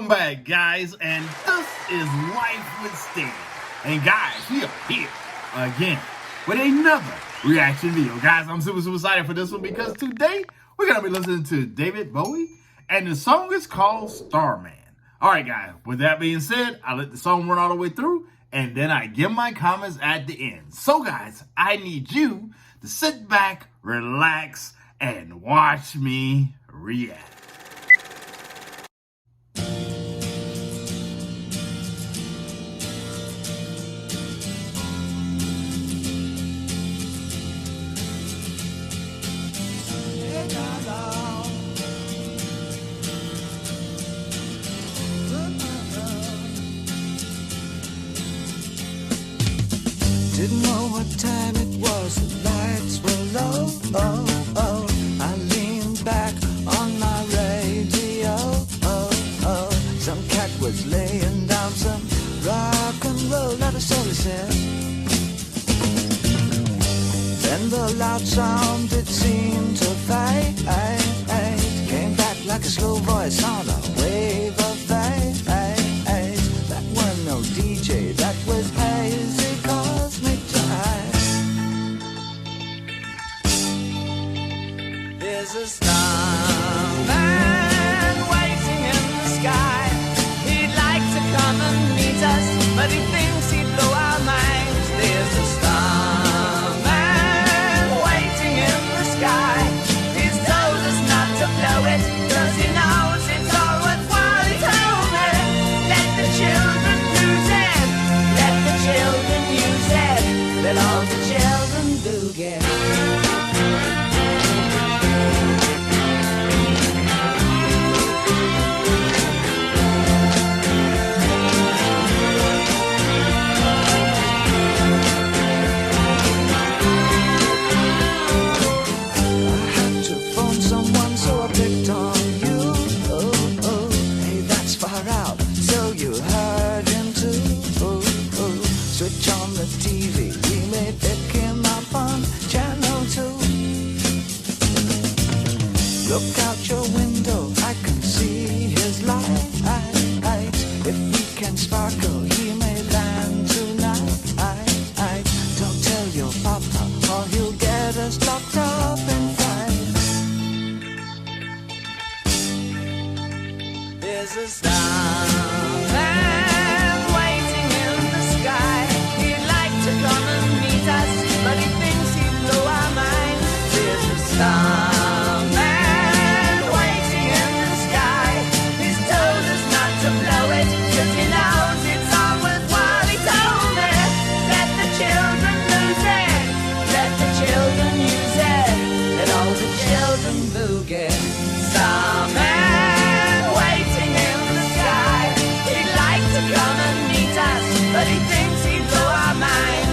Welcome back, guys, and this is Life with Stan. And guys, we are here again with another reaction video. Guys, I'm super excited for this one because today we're going to be listening to David Bowie, and the song is called Starman. All right, guys, with that being said, I let the song run all the way through, and then I give my comments at the end. So, guys, I need you to sit back, relax, and watch me react. Didn't know what time it was, the lights were low. I leaned back on my radio. Some cat was laying down some rock and roll, not a soul he said. Then the loud sound, it seemed to fade. Came back like a slow voice on a wave of fade. That was no DJ, that was hazy. There's a starman waiting in the sky. He'd like to come and meet us, but he thinks he'd blow our minds. There's a starman waiting in the sky. He's told us not to blow it, 'cause he knows it's all worthwhile. He told me, let the children use it, let the children use it, let all the children boogie. Switch on the TV, we may pick him up on channel 2. Look out your window, I can see his light. If we can sparkle, he may land tonight. Don't tell your papa, or he'll get us locked up in fights. There's a starman waiting in the sky. Come and meet us, but he thinks he'd blow our minds. There's a starman waiting in the sky. He's told us not to blow it, 'cause he knows it's all worthwhile. He told me, let the children lose it, let the children use it, let all the children boogie. Starman waiting in the sky. He'd like to come and meet us, but he thinks he'd blow our minds.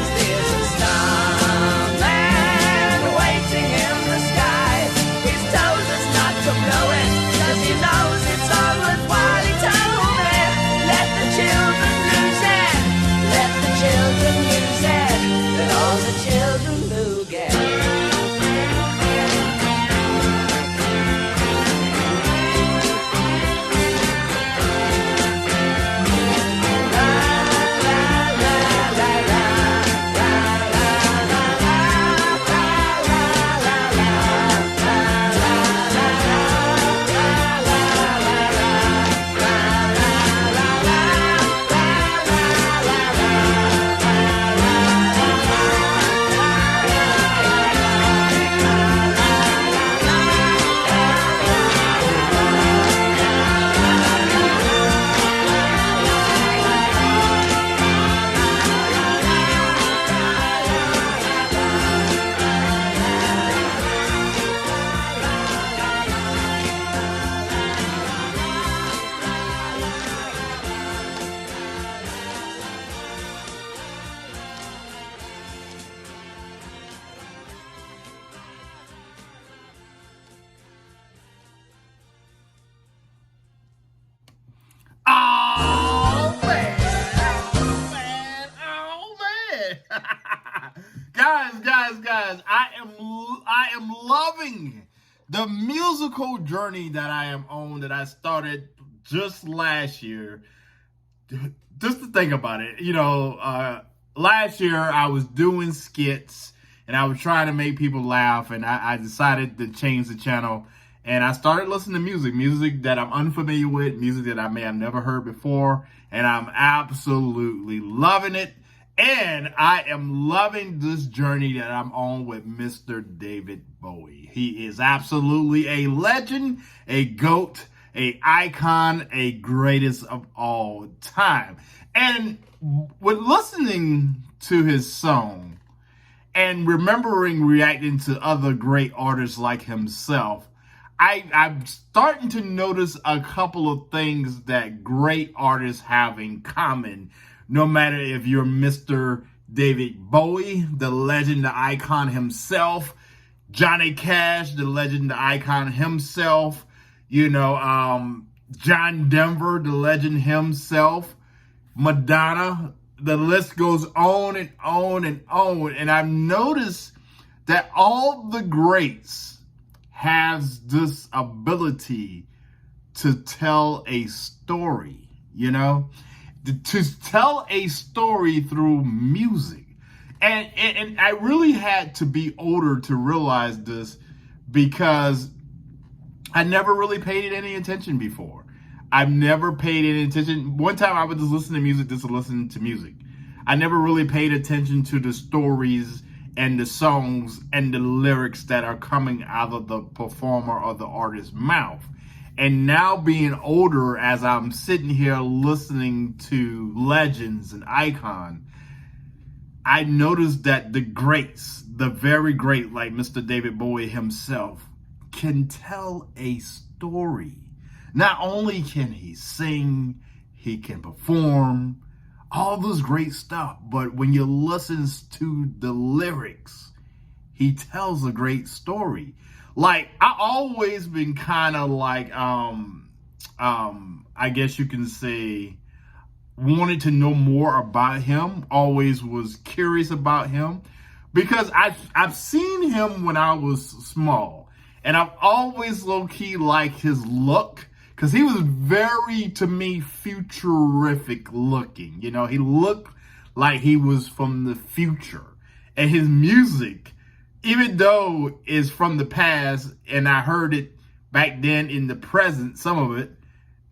guys, I am loving the musical journey that I am on, that I started just last year, just to think about it, last year I was doing skits and I was trying to make people laugh, and I decided to change the channel. And I started listening to music that I'm unfamiliar with, music that I may have never heard before, and I'm absolutely loving it. And I am loving this journey that I'm on with Mr. David Bowie. He is absolutely a legend, a GOAT, a icon, a greatest of all time. And with listening to his song and remembering reacting to other great artists like himself, I'm starting to notice a couple of things that great artists have in common. No matter if you're Mr. David Bowie, the legend, the icon himself, Johnny Cash, the legend, the icon himself, John Denver, the legend himself, Madonna, the list goes on and on and on. And I've noticed that all the greats has this ability to tell a story, to tell a story through music. And I really had to be older to realize this, because I never really paid it any attention before. I've never paid any attention. One time I would just listen to music just to listen to music. I never really paid attention to the stories and the songs and the lyrics that are coming out of the performer or the artist's mouth. And now being older, as I'm sitting here listening to legends and icons, I noticed that the greats, the very great, like Mr. David Bowie himself, can tell a story. Not only can he sing, he can perform, all this great stuff, but when you listen to the lyrics, he tells a great story. Like, I always been kind of like, I guess you can say, wanted to know more about him, always was curious about him, because I've seen him when I was small, and I've always low-key liked his look, because he was very, to me, futurific looking. He looked like he was from the future. And his music, even though it's from the past, and I heard it back then in the present, some of it,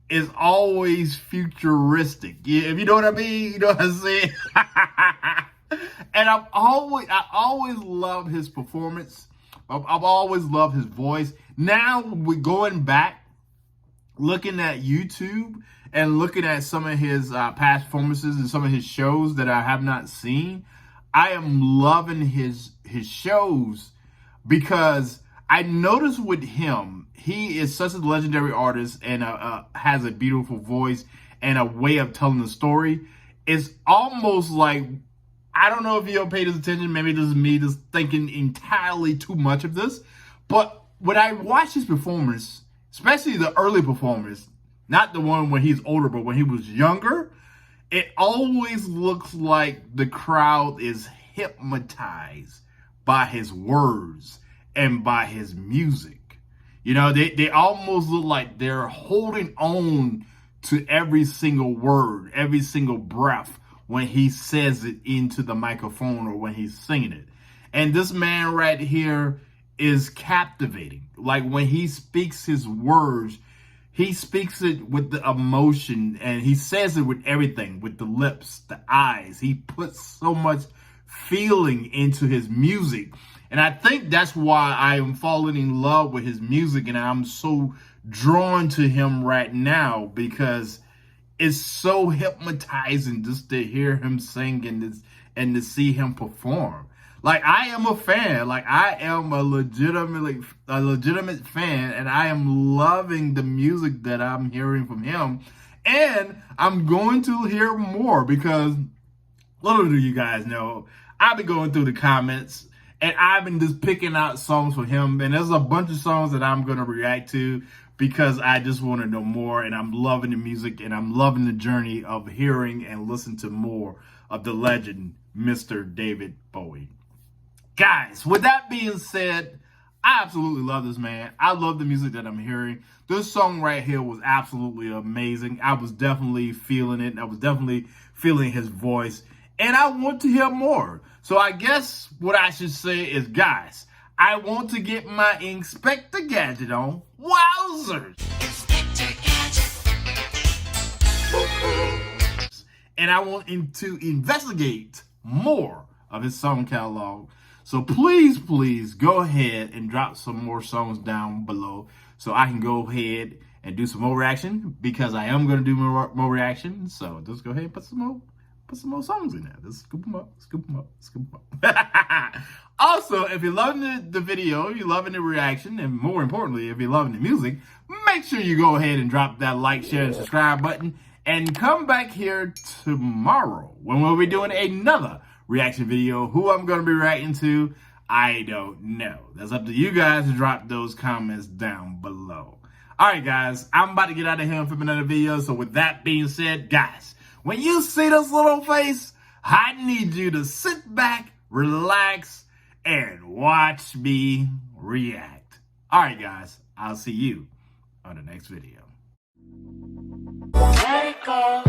is always futuristic. Yeah, if you know what I mean, you know what I'm saying? And I always love his performance. I've always loved his voice. Now we're going back, looking at YouTube and looking at some of his past performances and some of his shows that I have not seen. I am loving his shows, because I noticed with him, he is such a legendary artist and has a beautiful voice and a way of telling the story. It's almost like, I don't know if you paid his attention, maybe this is me just thinking entirely too much of this, but when I watch his performance, especially the early performance, not the one when he's older, but when he was younger, it always looks like the crowd is hypnotized by his words and by his music. They almost look like they're holding on to every single word, every single breath when he says it into the microphone or when he's singing it. And this man right here is captivating. Like, when he speaks his words, he speaks it with the emotion, and he says it with everything, with the lips, the eyes. He puts so much feeling into his music. And I think that's why I am falling in love with his music, and I'm so drawn to him right now, because it's so hypnotizing just to hear him sing and to see him perform. Like, I am a fan. Like, I am a legitimate fan, and I am loving the music that I'm hearing from him. And I'm going to hear more, because little do you guys know, I've been going through the comments and I've been just picking out songs for him. And there's a bunch of songs that I'm going to react to, because I just want to know more, and I'm loving the music, and I'm loving the journey of hearing and listening to more of the legend, Mr. David Bowie. Guys, with that being said, I absolutely love this man. I love the music that I'm hearing. This song right here was absolutely amazing. I was definitely feeling it. I was definitely feeling his voice. And I want to hear more. So I guess what I should say is, guys, I want to get my Inspector Gadget on. Wowzers! Inspector Gadget. And I want him to investigate more of his song catalog. So please, please go ahead and drop some more songs down below so I can go ahead and do some more reaction, because I am going to do more reaction. So just go ahead and put some more songs in there. Just scoop them up, scoop them up, scoop them up. Also, if you're loving the video, you're loving the reaction, and more importantly, if you're loving the music, make sure you go ahead and drop that like, share, and subscribe button. And come back here tomorrow when we'll be doing another reaction video. Who I'm going to be reacting to, I don't know. That's up to you guys to drop those comments down below. Alright guys, I'm about to get out of here and film another video. So with that being said, guys, when you see this little face, I need you to sit back, relax, and watch me react. Alright guys, I'll see you on the next video. Let it go.